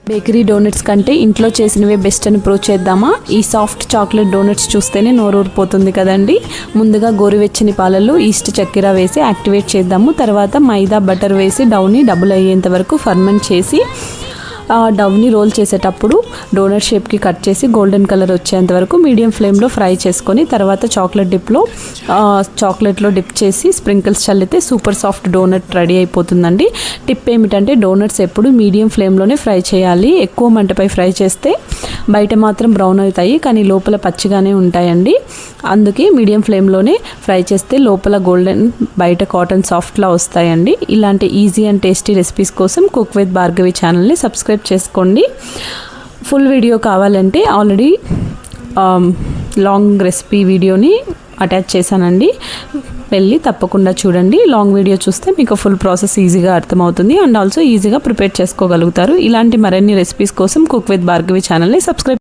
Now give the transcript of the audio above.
Bakery donuts కంటే ఇంట్లో చేసినవే బెస్ట్ అని ప్రూవ్ చేద్దామా? ఈ సాఫ్ట్ చాక్లెట్ డోనట్స్ చూస్తేనే నోరూరిపోతుంది కదండి. ముందుగా గోరువెచ్చని పాలల్లో ఈస్ట్ చక్కెర వేసి యాక్టివేట్ చేద్దాము. తర్వాత మైదా బటర్ వేసి డౌని డబుల్ అయ్యేంత వరకు ఫర్మెంట్ చేసి డవ్ని రోల్ చేసేటప్పుడు డోనట్ షేప్కి కట్ చేసి గోల్డెన్ కలర్ వచ్చేంత వరకు మీడియం ఫ్లేమ్లో ఫ్రై చేసుకొని తర్వాత చాక్లెట్లో డిప్ చేసి స్ప్రింకిల్స్ చల్లితే సూపర్ సాఫ్ట్ డోనట్ రెడీ అయిపోతుందండి. టిప్ ఏమిటంటే డోనట్స్ ఎప్పుడు మీడియం ఫ్లేమ్లోనే ఫ్రై చేయాలి. ఎక్కువ మంటపై ఫ్రై చేస్తే బయట మాత్రం బ్రౌన్ అవుతాయి కానీ లోపల పచ్చిగానే ఉంటాయండి. అందుకే మీడియం ఫ్లేమ్లోనే ఫ్రై చేస్తే లోపల గోల్డెన్ బయట కాటన్ సాఫ్ట్లా వస్తాయండి. ఇలాంటి ఈజీ అండ్ టేస్టీ రెసిపీస్ కోసం కుక్ విత్ భార్గవి ఛానల్ని సబ్స్క్రైబ్ చేసుకోండి. ఫుల్ వీడియో కావాలంటే ఆల్రెడీ లాంగ్ రెసిపీ వీడియోని అటాచ్ చేశానండి, వెళ్ళి తప్పకుండా చూడండి. లాంగ్ వీడియో చూస్తే మీకు ఫుల్ ప్రాసెస్ ఈజీగా అర్థమవుతుంది అండ్ ఆల్సో ఈజీగా ప్రిపేర్ చేసుకోగలుగుతారు. ఇలాంటి మరిన్ని రెసిపీస్ కోసం కుక్ విత్ భార్గవి ఛానల్ని సబ్స్క్రైబ్